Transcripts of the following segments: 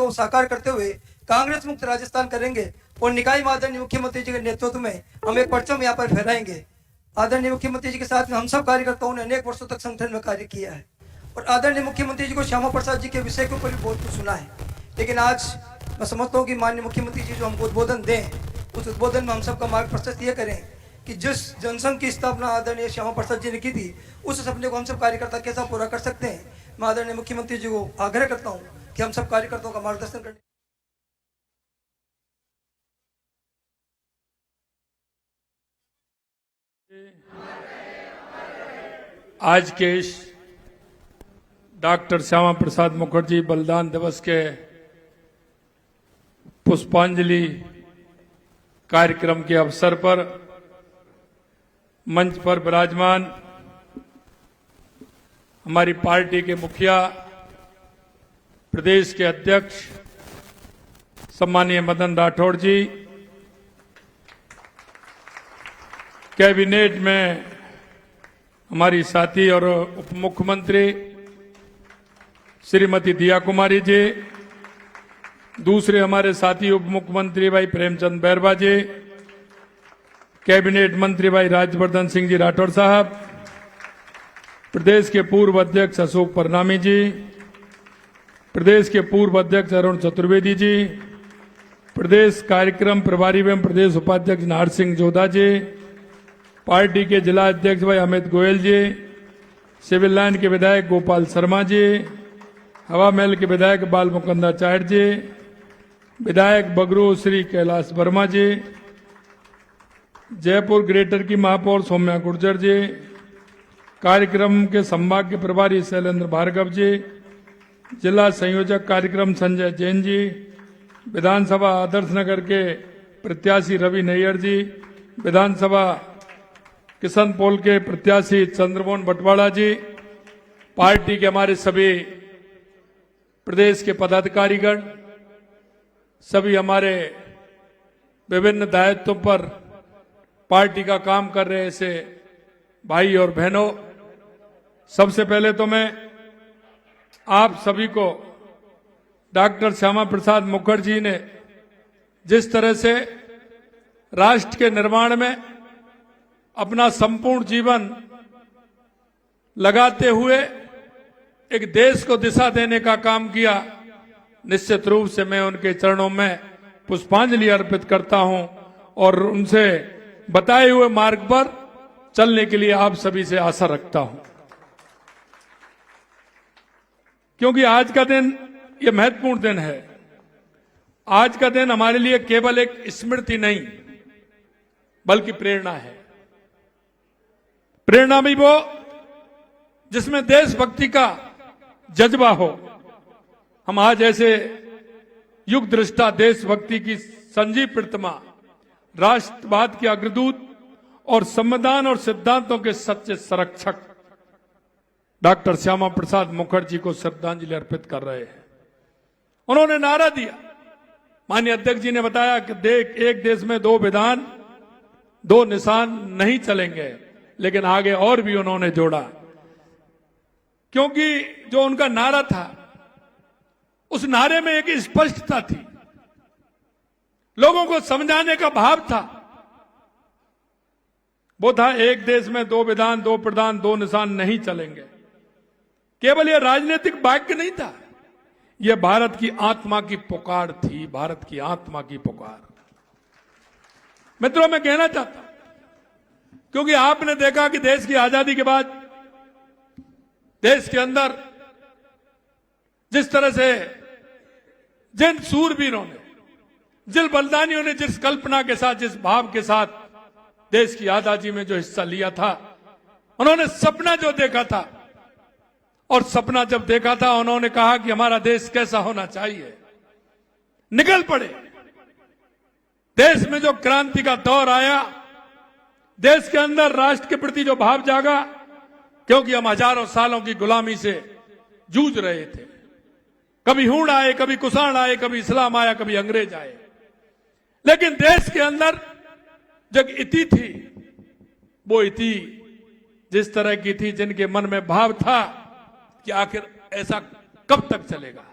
को साकार करते हुए कांग्रेस मुक्त राजस्थान करेंगे और निकाय में आदरणीय मुख्यमंत्री जी के नेतृत्व में हम एक परचम यहाँ पर फहराएंगे। आदरणीय मुख्यमंत्री जी के साथ में हम सब कार्यकर्ताओं ने अनेक वर्षों तक संगठन में कार्य किया है और आदरणीय मुख्यमंत्री जी को श्यामा प्रसाद जी के विषय के ऊपर भी बहुत कुछ सुना है, लेकिन आज मैं समझता हूँ कि माननीय मुख्यमंत्री जी जो हमको उद्बोधन दें, उस उद्बोधन में हम सबका मार्ग प्रशस्त ये करें कि जिस जनसंघ की स्थापना आदरणीय श्यामा प्रसाद जी ने की थी, उस सपने को हम सब कार्यकर्ता कैसा पूरा कर सकते हैं। मैं आदरणीय मुख्यमंत्री जी को आग्रह करता हूँ कि हम सब कार्यकर्ताओं का मार्गदर्शन करें। आज के इस डॉक्टर श्यामा प्रसाद मुखर्जी बलिदान दिवस के पुष्पांजलि कार्यक्रम के अवसर पर मंच पर विराजमान हमारी पार्टी के मुखिया प्रदेश के अध्यक्ष सम्मानीय मदन राठौड़ जी, कैबिनेट में हमारी साथी और उप मुख्यमंत्री श्रीमती दिया कुमारी जी, दूसरे हमारे साथी उप मुख्यमंत्री भाई प्रेमचंद बैरवा जी, कैबिनेट मंत्री भाई राज्यवर्धन सिंह जी राठौड़ साहब, प्रदेश के पूर्व अध्यक्ष अशोक परनामी जी, प्रदेश के पूर्व अध्यक्ष अरुण चतुर्वेदी जी, प्रदेश कार्यक्रम प्रभारी एवं प्रदेश उपाध्यक्ष नाहर सिंह जोधा जी, पार्टी के जिला अध्यक्ष भाई अमित गोयल जी, सिविल लाइन के विधायक गोपाल शर्मा जी, हवा महल के विधायक बाल मुकंदाचार्य जी, विधायक बगरू श्री कैलाश वर्मा जी, जयपुर ग्रेटर की महापौर सौम्या गुर्जर जी, कार्यक्रम के संभाग के प्रभारी शैलेंद्र भार्गव जी, जिला संयोजक कार्यक्रम संजय जैन जी, विधानसभा आदर्श नगर के प्रत्याशी रवि नैयर जी, विधानसभा किशन पोल के प्रत्याशी चंद्रमोहन बटवाड़ा जी, पार्टी के हमारे सभी प्रदेश के पदाधिकारीगण, सभी हमारे विभिन्न दायित्वों पर पार्टी का काम कर रहे ऐसे भाई और बहनों, सबसे पहले तो मैं आप सभी को डॉक्टर श्यामा प्रसाद मुखर्जी ने जिस तरह से राष्ट्र के निर्माण में अपना संपूर्ण जीवन लगाते हुए एक देश को दिशा देने का काम किया, निश्चित रूप से मैं उनके चरणों में पुष्पांजलि अर्पित करता हूं और उनसे बताए हुए मार्ग पर चलने के लिए आप सभी से आशा रखता हूं, क्योंकि आज का दिन ये महत्वपूर्ण दिन है। आज का दिन हमारे लिए केवल एक स्मृति नहीं बल्कि प्रेरणा है। प्रेरणा भी वो जिसमें देशभक्ति का जज्बा हो। हम आज ऐसे युग दृष्टा देशभक्ति की संजीव प्रतिमा, राष्ट्रवाद के अग्रदूत और संविधान और सिद्धांतों के सच्चे संरक्षक डॉक्टर श्यामा प्रसाद मुखर्जी को श्रद्धांजलि अर्पित कर रहे हैं। उन्होंने नारा दिया, माननीय अध्यक्ष जी ने बताया कि एक देश में दो विधान दो निशान नहीं चलेंगे, लेकिन आगे और भी उन्होंने जोड़ा, क्योंकि जो उनका नारा था उस नारे में एक स्पष्टता थी, लोगों को समझाने का भाव था। वो था एक देश में दो विधान दो प्रधान दो निशान नहीं चलेंगे। केवल यह राजनीतिक वाक्य नहीं था, यह भारत की आत्मा की पुकार थी, भारत की आत्मा की पुकार। मित्रों, मैं कहना चाहता हूं, क्योंकि आपने देखा कि देश की आजादी के बाद देश के अंदर जिस तरह से जिन सूरवीरों ने, जिन बलिदानियों ने जिस कल्पना के साथ, जिस भाव के साथ देश की आजादी में जो हिस्सा लिया था, उन्होंने सपना जो देखा था, और सपना जब देखा था उन्होंने कहा कि हमारा देश कैसा होना चाहिए, निकल पड़े। देश में जो क्रांति का दौर आया, देश के अंदर राष्ट्र के प्रति जो भाव जागा, क्योंकि हम हजारों सालों की गुलामी से जूझ रहे थे। कभी हूण आए, कभी कुषाण आए, कभी इस्लाम आया, कभी अंग्रेज आए, लेकिन देश के अंदर जो इति थी, वो इति जिस तरह की थी, जिनके मन में भाव था कि आखिर ऐसा कब तक चलेगा,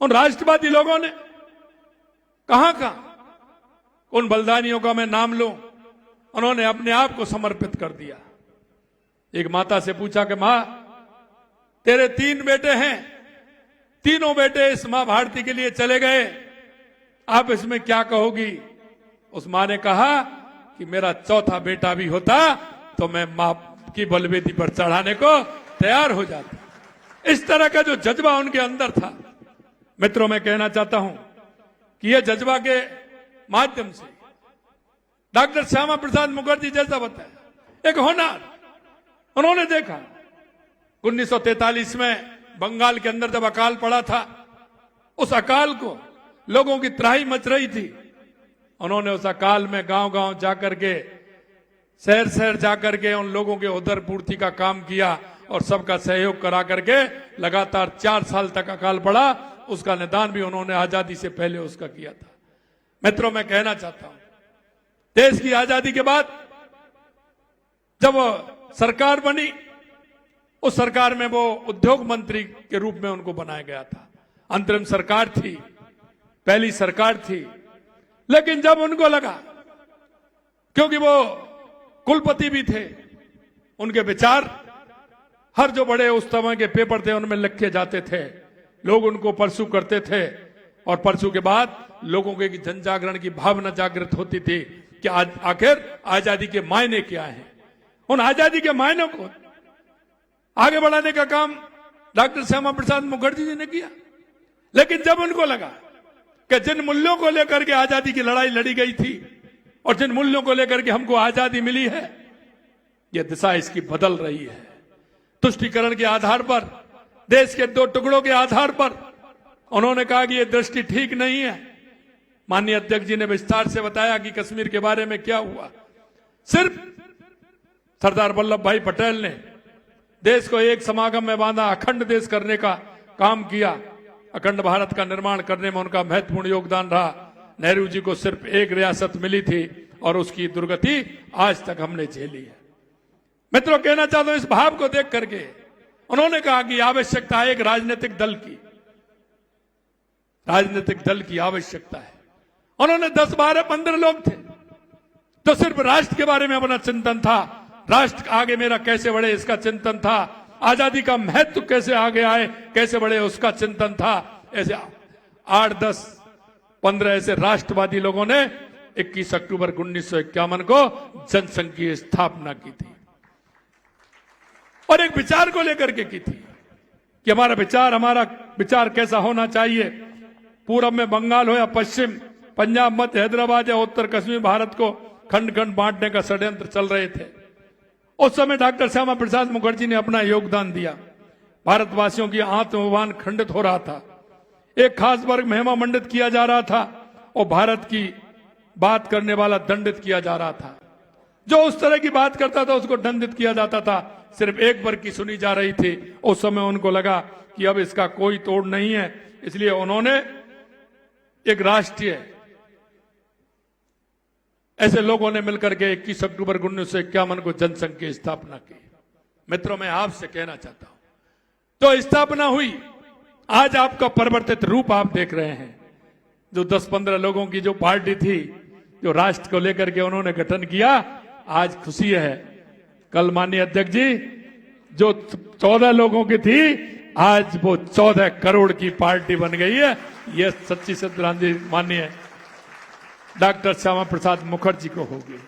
उन राष्ट्रवादी लोगों ने कहां उन बलिदानियों का मैं नाम लूं, उन्होंने अपने आप को समर्पित कर दिया। एक माता से पूछा कि मां, तेरे 3 बेटे हैं, तीनों बेटे इस मां भारती के लिए चले गए, आप इसमें क्या कहोगी? उस मां ने कहा कि मेरा चौथा बेटा भी होता तो मैं मां की बलवेदी पर चढ़ाने को तैयार हो जाता। इस तरह का जो जज्बा उनके अंदर था, मित्रों, मैं कहना चाहता हूं कि यह जज्बा के माध्यम से डॉक्टर श्यामा प्रसाद मुखर्जी जैसा बताया एक होनहार, उन्होंने देखा 1943 में बंगाल के अंदर जब अकाल पड़ा था, उस अकाल को लोगों की त्राही मच रही थी। उन्होंने उस अकाल में गांव-गांव जाकर के, शहर-शहर जाकर के उन लोगों के उदर पूर्ति का काम किया और सबका सहयोग करा करके लगातार 4 साल तक अकाल पड़ा, उसका निदान भी उन्होंने आजादी से पहले उसका किया था। मित्रों, मैं कहना चाहता हूं, देश की आजादी के बाद जब सरकार बनी, उस सरकार में वो उद्योग मंत्री के रूप में उनको बनाया गया था। अंतरिम सरकार थी, पहली सरकार थी। लेकिन जब उनको लगा, क्योंकि वो कुलपति भी थे, उनके विचार हर जो बड़े उस समय के पेपर थे उनमें लिखे जाते थे, लोग उनको परसू करते थे और परसू के बाद लोगों के जन जागरण की भावना जागृत होती थी कि आखिर आजादी के मायने क्या हैं। उन आजादी के मायनों को आगे बढ़ाने का काम डॉक्टर श्यामा प्रसाद मुखर्जी जी ने किया। लेकिन जब उनको लगा कि जिन मूल्यों को लेकर के आजादी की लड़ाई लड़ी गई थी और जिन मूल्यों को लेकर के हमको आजादी मिली है, यह दिशा इसकी बदल रही है। तुष्टीकरण के आधार पर, देश के 2 टुकड़ों के आधार पर उन्होंने कहा कि यह दृष्टि ठीक नहीं है। माननीय अध्यक्ष जी ने विस्तार से बताया कि कश्मीर के बारे में क्या हुआ। सिर्फ सरदार वल्लभ भाई पटेल ने देश को एक समागम में बांधा, अखंड देश करने का काम किया। अखंड भारत का निर्माण करने में उनका महत्वपूर्ण योगदान रहा। नेहरू जी को सिर्फ एक रियासत मिली थी और उसकी दुर्गति आज तक हमने झेली है। मित्रों, कहना चाहता हूं, इस भाव को देख करके उन्होंने कहा कि आवश्यकता है एक राजनीतिक दल की, राजनीतिक दल की आवश्यकता है। उन्होंने 10, 12, 15 लोग थे तो सिर्फ राष्ट्र के बारे में अपना चिंतन था, राष्ट्र आगे मेरा कैसे बढ़े इसका चिंतन था, आजादी का महत्व कैसे आगे आए, कैसे बढ़े उसका चिंतन था। ऐसे 8, 10, 15 ऐसे राष्ट्रवादी लोगों ने 21 अक्टूबर 1951 को जनसंघ की स्थापना की थी और एक विचार को लेकर के की थी कि हमारा विचार कैसा होना चाहिए। पूरब में बंगाल हो या पश्चिम, पंजाब, मध्य, हैदराबाद या उत्तर कश्मीर, भारत को खंड खंड बांटने का षड्यंत्र चल रहे थे। उस समय डॉक्टर श्यामा प्रसाद मुखर्जी ने अपना योगदान दिया। भारतवासियों की आत्माभिमान खंडित हो रहा था, एक खास वर्ग महिमा मंडित किया जा रहा था और भारत की बात करने वाला दंडित किया जा रहा था। जो उस तरह की बात करता था उसको दंडित किया जाता था, सिर्फ एक वर्ग की सुनी जा रही थी। उस समय उनको लगा कि अब इसका कोई तोड़ नहीं है, इसलिए उन्होंने एक राष्ट्रीय, ऐसे लोगों ने मिलकर के 21 अक्टूबर 1951 को जनसंघ की स्थापना की। मित्रों, मैं आपसे कहना चाहता हूं, तो स्थापना हुई, आज आपका परिवर्तित रूप आप देख रहे हैं। जो 10-15 लोगों की जो पार्टी थी, जो राष्ट्र को लेकर के उन्होंने गठन किया, आज खुशी है। कल माननीय अध्यक्ष जी, जो 14 लोगों की थी, आज वो 14 करोड़ की पार्टी बन गई है। यह सच्ची श्रद्धांजलि माननीय डॉक्टर श्यामा प्रसाद मुखर्जी को होगी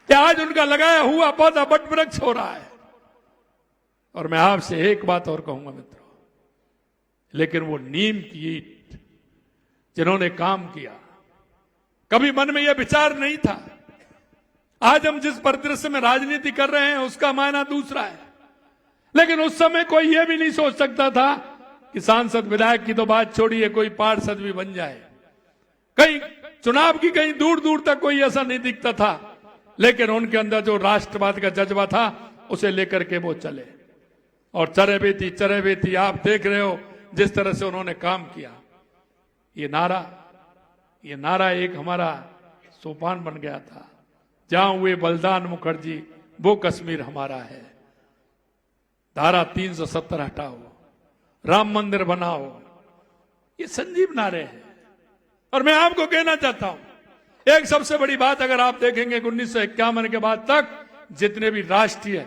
कि आज उनका लगाया हुआ पौधा बट वृक्ष हो रहा है। और मैं आपसे एक बात और कहूंगा मित्रों, लेकिन वो नीम की ईंट जिन्होंने काम किया, कभी मन में यह विचार नहीं था। आज हम जिस परिदृश्य में राजनीति कर रहे हैं उसका मायना दूसरा है, लेकिन उस समय कोई यह भी नहीं सोच सकता था कि सांसद विधायक की तो बात छोड़िए, कोई पार्षद भी बन जाए। कहीं चुनाव की कहीं दूर दूर तक कोई ऐसा नहीं दिखता था, लेकिन उनके अंदर जो राष्ट्रवाद का जज्बा था उसे लेकर के वो चले और चरे बेटी आप देख रहे हो जिस तरह से उन्होंने काम किया। ये नारा एक हमारा सोपान बन गया था, जहां हुए बलिदान मुखर्जी वो कश्मीर हमारा है। धारा 370 हटाओ, राम मंदिर बनाओ, ये संजीव नारे हैं। और मैं आपको कहना चाहता हूं, एक सबसे बड़ी बात अगर आप देखेंगे 1951 के बाद तक जितने भी राष्ट्रीय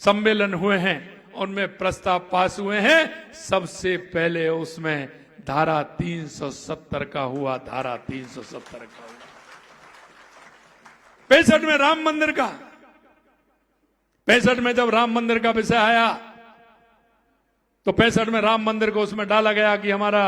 सम्मेलन हुए हैं उनमें प्रस्ताव पास हुए हैं, सबसे पहले उसमें धारा 370 का हुआ, धारा 370 का हुआ। 65 में राम मंदिर का, 65 में जब राम मंदिर का विषय आया तो 65 में राम मंदिर को उसमें डाला गया कि हमारा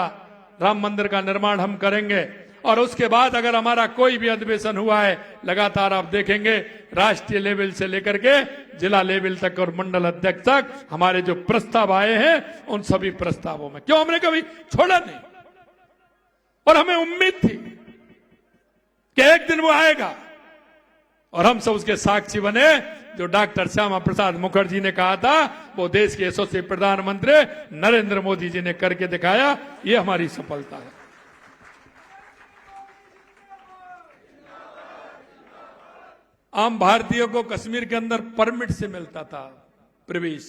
राम मंदिर का निर्माण हम करेंगे। और उसके बाद अगर हमारा कोई भी अधिवेशन हुआ है, लगातार आप देखेंगे राष्ट्रीय लेवल से लेकर के जिला लेवल तक और मंडल अध्यक्ष तक हमारे जो प्रस्ताव आए हैं, उन सभी प्रस्तावों में क्यों हमने कभी छोड़ा नहीं। और हमें उम्मीद थी कि एक दिन वो आएगा और हम सब उसके साक्षी बने। जो डॉक्टर श्यामा प्रसाद मुखर्जी ने कहा था वो देश के यशस्वी प्रधानमंत्री नरेंद्र मोदी जी ने करके दिखाया। ये हमारी सफलता है। आम भारतीयों को कश्मीर के अंदर परमिट से मिलता था प्रवेश,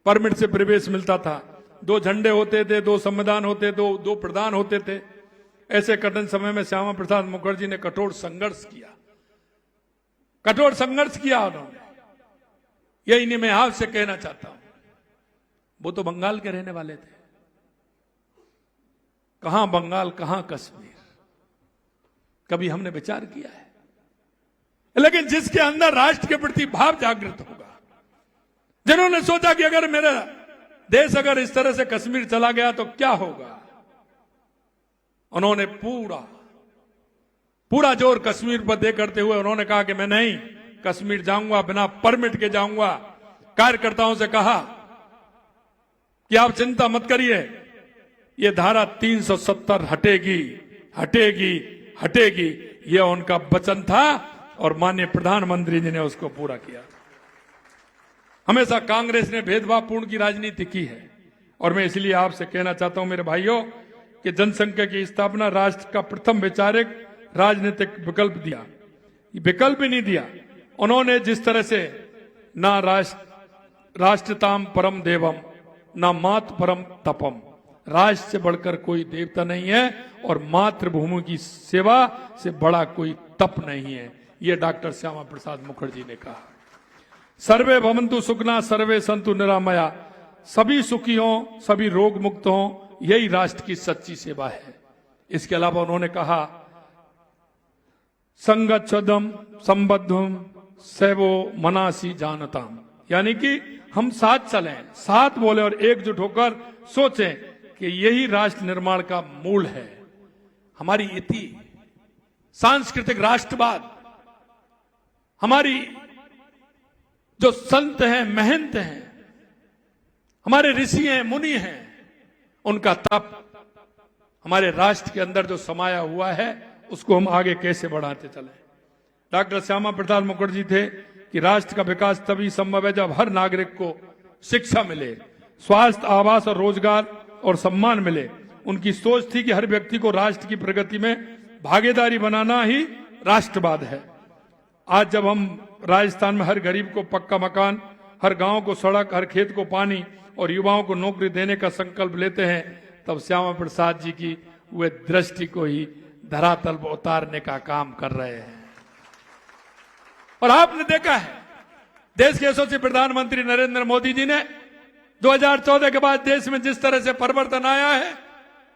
परमिट से प्रवेश मिलता था। 2 झंडे होते थे, 2 संविधान होते, 2 प्रधान होते थे। ऐसे कठिन समय में श्यामा प्रसाद मुखर्जी ने कठोर संघर्ष किया, कठोर संघर्ष किया उन्होंने। यही मैं आपसे कहना चाहता हूं, वो तो बंगाल के रहने वाले थे। कहां बंगाल, कहां कश्मीर, कभी हमने विचार किया है? लेकिन जिसके अंदर राष्ट्र के प्रति भाव जागृत होगा, जिन्होंने सोचा कि अगर मेरा देश अगर इस तरह से कश्मीर चला गया तो क्या होगा, उन्होंने पूरा जोर कश्मीर पर दे करते हुए उन्होंने कहा कि मैं नहीं कश्मीर जाऊंगा, बिना परमिट के जाऊंगा। कार्यकर्ताओं से कहा कि आप चिंता मत करिए, ये धारा 370 हटेगी, हटेगी, हटेगी। ये उनका वचन था और माननीय प्रधानमंत्री जी ने उसको पूरा किया। हमेशा कांग्रेस ने भेदभावपूर्ण की राजनीति की है और मैं इसलिए आपसे कहना चाहता हूं मेरे भाइयों कि जनसंख्या की स्थापना राष्ट्र का प्रथम वैचारिक राजनीतिक विकल्प दिया, विकल्प ही नहीं दिया उन्होंने। जिस तरह से ना राष्ट्रताम परम देवम, ना मातृ परम तपम, राष्ट्र से बढ़कर कोई देवता नहीं है और मातृभूमि की सेवा से बड़ा कोई तप नहीं है। यह डॉक्टर श्यामा प्रसाद मुखर्जी ने कहा। सर्वे भवन्तु सुखना सर्वे संतु निरामया, सभी सुखी हों, सभी रोग मुक्त हों, यही राष्ट्र की सच्ची सेवा है। इसके अलावा उन्होंने कहा संगच्छदम संबद्धम सैवो मनासी जानताम, यानी कि हम साथ चलें, साथ बोले और एकजुट होकर सोचें कि यही राष्ट्र निर्माण का मूल है। हमारी इति सांस्कृतिक राष्ट्रवाद, हमारी जो संत हैं, महंत हैं, हमारे ऋषि हैं, मुनि हैं, उनका तप हमारे राष्ट्र के अंदर जो समाया हुआ है उसको हम आगे कैसे बढ़ाते चलें। डॉक्टर श्यामा प्रसाद मुखर्जी थे कि राष्ट्र का विकास तभी संभव है जब हर नागरिक को शिक्षा मिले, स्वास्थ्य, आवास और रोजगार और सम्मान मिले। उनकी सोच थी कि हर व्यक्ति को राष्ट्र की प्रगति में भागीदारी बनाना ही राष्ट्रवाद है। आज जब हम राजस्थान में हर गरीब को पक्का मकान, हर गांव को सड़क, हर खेत को पानी और युवाओं को नौकरी देने का संकल्प लेते हैं, तब श्यामा प्रसाद जी की वे दृष्टि को ही धरातल पर उतारने का काम कर रहे हैं। और आपने देखा है देश के यशस्वी प्रधानमंत्री नरेंद्र मोदी जी ने 2014 के बाद देश में जिस तरह से परिवर्तन आया है,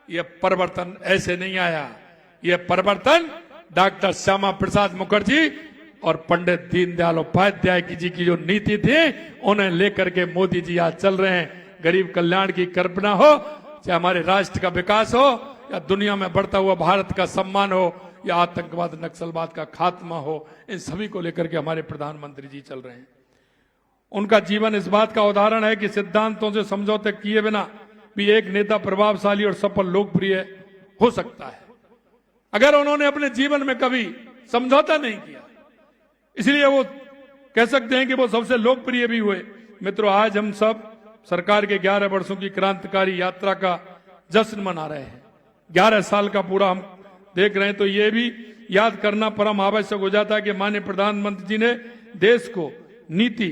यह परिवर्तन ऐसे नहीं आया। यह परिवर्तन डॉक्टर श्यामा प्रसाद मुखर्जी और पंडित दीनदयाल उपाध्याय जी की जो नीति थी उन्हें लेकर के मोदी जी आज चल रहे हैं। गरीब कल्याण की कल्पना हो, चाहे हमारे राष्ट्र का विकास हो, या दुनिया में बढ़ता हुआ भारत का सम्मान हो, या आतंकवाद नक्सलवाद का खात्मा हो, इन सभी को लेकर के हमारे प्रधानमंत्री जी चल रहे हैं। उनका जीवन इस बात का उदाहरण है कि सिद्धांतों से समझौते किए बिना भी एक नेता प्रभावशाली और सफल लोकप्रिय हो सकता है, अगर उन्होंने अपने जीवन में कभी समझौता नहीं किया। इसलिए वो कह सकते हैं कि वो सबसे लोकप्रिय भी हुए। मित्रों, आज हम सब सरकार के 11 वर्षों की क्रांतिकारी यात्रा का जश्न मना रहे हैं। 11 साल का पूरा हम देख रहे हैं, तो ये भी याद करना परम आवश्यक हो जाता है कि माननीय प्रधानमंत्री जी ने देश को नीति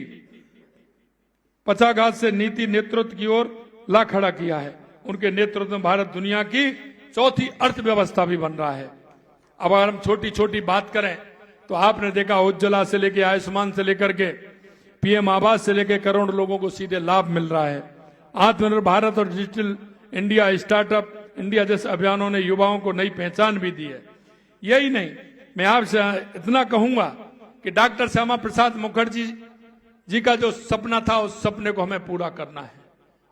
पक्षाघात से नीति नेतृत्व की ओर ला खड़ा किया है। उनके नेतृत्व में भारत दुनिया की चौथी अर्थव्यवस्था भी बन रहा है। अब अगर हम छोटी छोटी बात करें तो आपने देखा उज्ज्वला से लेकर आयुष्मान से लेकर के पीएम आवास से लेकर करोड़ों लोगों को सीधे लाभ मिल रहा है। आत्मनिर्भर भारत और डिजिटल इंडिया, स्टार्टअप इंडिया जैसे अभियानों ने युवाओं को नई पहचान भी दी है। यही नहीं, मैं आपसे इतना कहूंगा कि डॉक्टर श्यामा प्रसाद मुखर्जी जी का जो सपना था उस सपने को हमें पूरा करना है।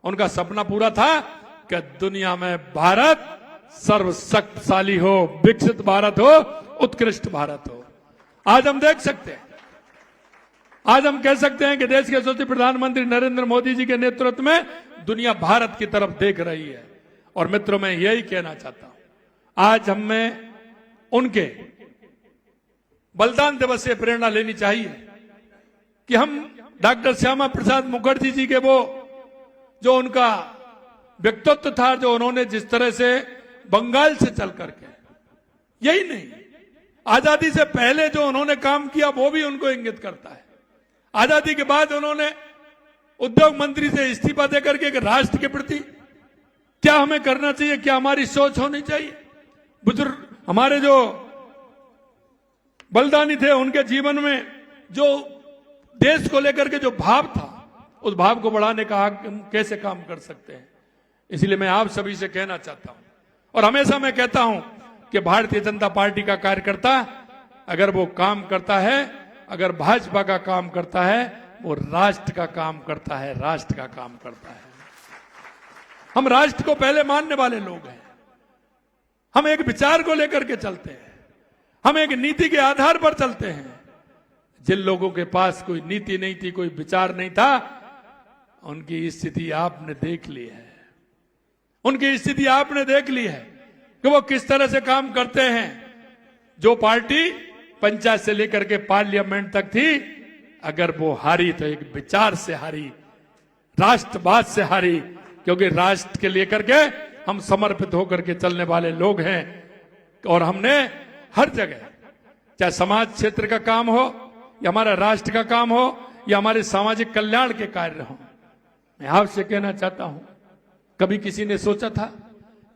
उनका सपना पूरा था कि दुनिया में भारत सर्वशक्तिशाली हो, विकसित भारत हो, उत्कृष्ट भारत हो। आज हम देख सकते हैं, आज हम कह सकते हैं कि देश के यशस्वी प्रधानमंत्री नरेंद्र मोदी जी के नेतृत्व में दुनिया भारत की तरफ देख रही है। और मित्रों, मैं यही कहना चाहता हूं, आज हमें उनके बलिदान दिवस से प्रेरणा लेनी चाहिए कि हम डॉक्टर श्यामा प्रसाद मुखर्जी जी के वो जो उनका व्यक्तित्व था, जो उन्होंने जिस तरह से बंगाल से चल करके, यही नहीं, आजादी से पहले जो उन्होंने काम किया वो भी उनको इंगित करता है। आजादी के बाद उन्होंने उद्योग मंत्री से इस्तीफा देकर के राष्ट्र के प्रति क्या हमें करना चाहिए, क्या हमारी सोच होनी चाहिए। बुजुर्ग हमारे जो बलिदानी थे, उनके जीवन में जो देश को लेकर के जो भाव था, उस भाव को बढ़ाने का हम कैसे काम कर सकते हैं। इसलिए मैं आप सभी से कहना चाहता हूं, और हमेशा मैं कहता हूं कि भारतीय जनता पार्टी का कार्यकर्ता अगर वो काम करता है, अगर भाजपा का काम करता है, वो राष्ट्र का काम करता है, राष्ट्र का काम करता है। हम राष्ट्र को पहले मानने वाले लोग हैं। हम एक विचार को लेकर के चलते हैं, हम एक नीति के आधार पर चलते हैं। जिन लोगों के पास कोई नीति नहीं थी, कोई विचार नहीं था, उनकी स्थिति आपने देख ली है। उनकी स्थिति आपने देख ली है कि वो किस तरह से काम करते हैं। जो पार्टी पंचायत से लेकर के पार्लियामेंट तक थी, अगर वो हारी तो एक विचार से हारी, राष्ट्रवाद से हारी, क्योंकि राष्ट्र के लेकर के हम समर्पित होकर के चलने वाले लोग हैं। और हमने हर जगह, चाहे समाज क्षेत्र का काम हो या हमारा राष्ट्र का काम हो या हमारे सामाजिक कल्याण के कार्य हो, मैं आपसे कहना चाहता हूं, कभी किसी ने सोचा था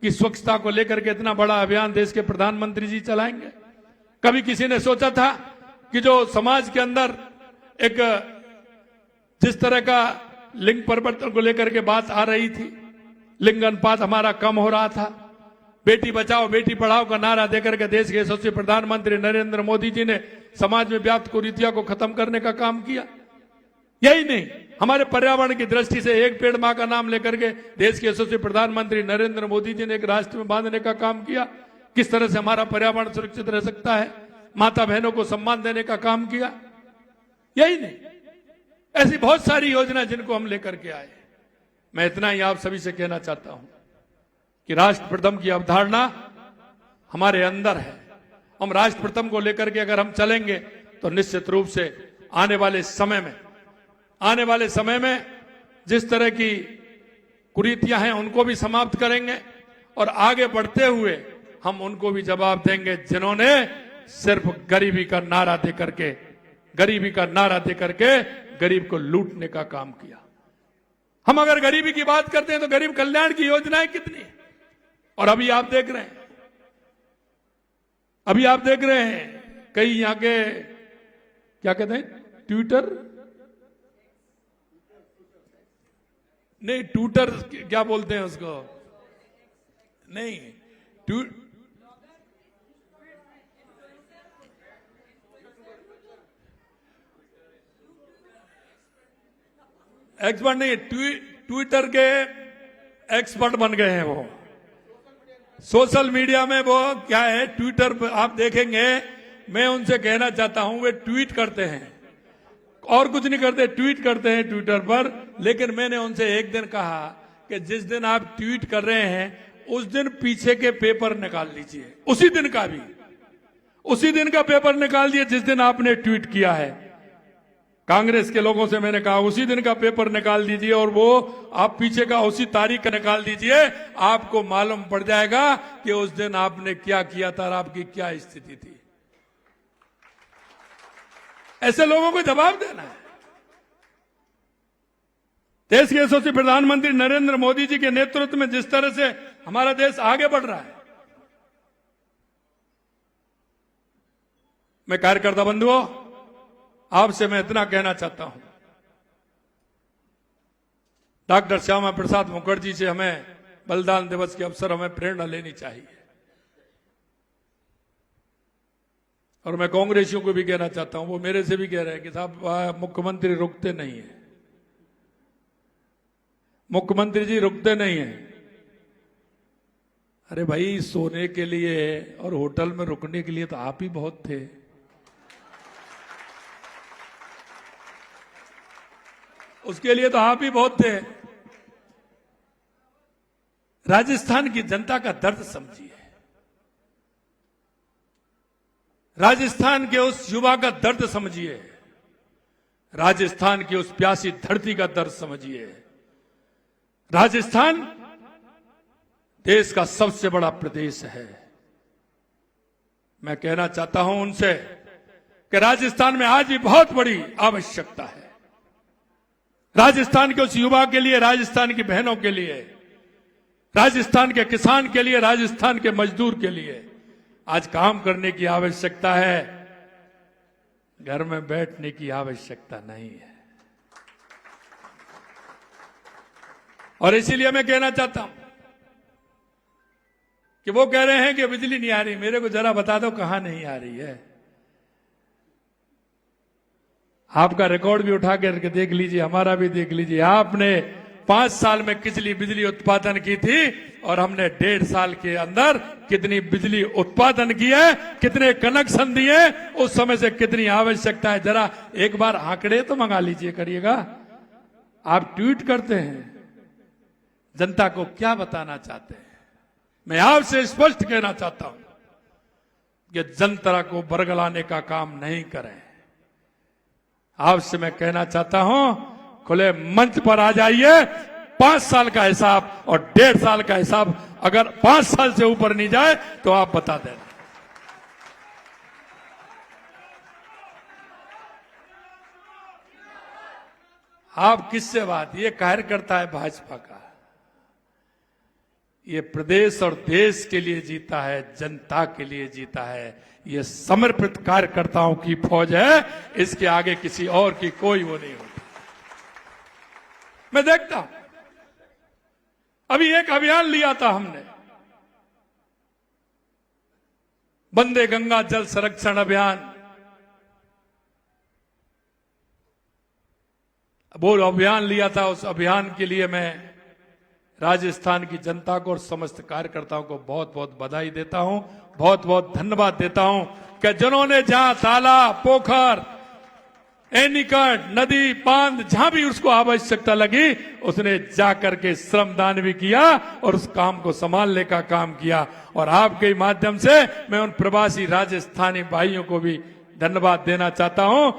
कि स्वच्छता को लेकर के इतना बड़ा अभियान देश के प्रधानमंत्री जी चलाएंगे? कभी किसी ने सोचा था कि जो समाज के अंदर एक जिस तरह का लिंग परिवर्तन को लेकर के बात आ रही थी, लिंग अनुपात हमारा कम हो रहा था, बेटी बचाओ बेटी पढ़ाओ का नारा देकर के देश के यशस्वी प्रधानमंत्री नरेंद्र मोदी जी ने समाज में व्याप्त कुरीतियों को खत्म करने का काम किया। यही नहीं, हमारे पर्यावरण की दृष्टि से एक पेड़ मां का नाम लेकर के देश के यशस्वी प्रधानमंत्री नरेंद्र मोदी जी ने एक राष्ट्र में बांधने का काम किया। किस तरह से हमारा पर्यावरण सुरक्षित रह सकता है, माता बहनों को सम्मान देने का काम किया। यही नहीं, ऐसी बहुत सारी योजनाएं जिनको हम लेकर के आए। मैं इतना ही आप सभी से कहना चाहता हूं कि राष्ट्र प्रथम की अवधारणा हमारे अंदर है। हम राष्ट्र प्रथम को लेकर के अगर हम चलेंगे तो निश्चित रूप से आने वाले समय में जिस तरह की कुरीतियां हैं उनको भी समाप्त करेंगे, और आगे बढ़ते हुए हम उनको भी जवाब देंगे जिन्होंने सिर्फ गरीबी का नारा देकर के गरीब को लूटने का काम किया। हम अगर गरीबी की बात करते हैं तो गरीब कल्याण की योजनाएं कितनी है। और अभी आप देख रहे हैं कई यहां के क्या कहते हैं, ट्विटर नहीं, ट्विटर क्या बोलते हैं उसको, नहीं एक्सपर्ट नहीं, ट्विटर के एक्सपर्ट बन गए हैं वो। सोशल मीडिया में वो क्या है, ट्विटर पर आप देखेंगे, मैं उनसे कहना चाहता हूं, वे ट्वीट करते हैं और कुछ नहीं करते, ट्वीट करते हैं ट्विटर पर। लेकिन मैंने उनसे एक दिन कहा कि जिस दिन आप ट्वीट कर रहे हैं उस दिन पीछे के पेपर निकाल लीजिए, उसी दिन का पेपर निकाल दिए जिस दिन आपने ट्वीट किया है। कांग्रेस के लोगों से मैंने कहा उसी दिन का पेपर निकाल दीजिए, और वो आप पीछे का उसी तारीख का निकाल दीजिए, आपको मालूम पड़ जाएगा कि उस दिन आपने क्या किया था और आपकी क्या स्थिति थी। ऐसे लोगों को जवाब देना है। देश के यशस्वी प्रधानमंत्री नरेंद्र मोदी जी के नेतृत्व में जिस तरह से हमारा देश आगे बढ़ रहा है, मैं कार्यकर्ता बंधुओं आपसे मैं इतना कहना चाहता हूं, डॉक्टर श्यामा प्रसाद मुखर्जी से हमें बलिदान दिवस के अवसर हमें प्रेरणा लेनी चाहिए। और मैं कांग्रेसियों को भी कहना चाहता हूं, वो मेरे से भी कह रहे हैं कि साहब मुख्यमंत्री रुकते नहीं है, मुख्यमंत्री जी रुकते नहीं है। अरे भाई, सोने के लिए और होटल में रुकने के लिए तो आप ही बहुत थे। उसके लिए तो आप ही बहुत थे। राजस्थान की जनता का दर्द समझिए, राजस्थान के उस युवा का दर्द समझिए, राजस्थान की उस प्यासी धरती का दर्द समझिए। राजस्थान देश का सबसे बड़ा प्रदेश है। मैं कहना चाहता हूं उनसे कि राजस्थान में आज भी बहुत बड़ी आवश्यकता है। राजस्थान के उस युवा के लिए, राजस्थान की बहनों के लिए, राजस्थान के किसान के लिए, राजस्थान के मजदूर के लिए आज काम करने की आवश्यकता है, घर में बैठने की आवश्यकता नहीं है। और इसीलिए मैं कहना चाहता हूं कि वो कह रहे हैं कि बिजली नहीं आ रही, मेरे को जरा बता दो कहां नहीं आ रही है। आपका रिकॉर्ड भी उठा करके देख लीजिए, हमारा भी देख लीजिए। आपने 5 साल में कितनी बिजली उत्पादन की थी और हमने 1.5 साल के अंदर कितनी बिजली उत्पादन की है, कितने कनेक्शन दिए, उस समय से कितनी आवश्यकता है। जरा एक बार आंकड़े तो मंगा लीजिए करिएगा। आप ट्वीट करते हैं, जनता को क्या बताना चाहते हैं? मैं आपसे स्पष्ट कहना चाहता हूं कि जनता को बरगलाने का काम नहीं करें। आपसे मैं कहना चाहता हूं, खुले मंच पर आ जाइए। 5 साल का हिसाब और 1.5 साल का हिसाब अगर 5 साल से ऊपर नहीं जाए तो आप बता देना। आप किससे बात? ये कार्यकर्ता है भाजपा का, ये प्रदेश और देश के लिए जीता है, जनता के लिए जीता है। ये समर्पित कार्यकर्ताओं की फौज है, इसके आगे किसी और की कोई वो नहीं होती। मैं देखता हूं, अभी एक अभियान लिया था हमने, वंदे गंगा जल संरक्षण अभियान। वो अभियान लिया था, उस अभियान के लिए मैं राजस्थान की जनता को और समस्त कार्यकर्ताओं को बहुत बहुत बधाई देता हूं, बहुत बहुत धन्यवाद देता हूं कि जिन्होंने जहां तालाब, पोखर, एनीकट, नदी, बांध, जहां भी उसको आवश्यकता लगी, उसने जाकर के श्रमदान भी किया और उस काम को संभालने का काम किया। और आपके माध्यम से मैं उन प्रवासी राजस्थानी भाइयों को भी धन्यवाद देना चाहता हूं।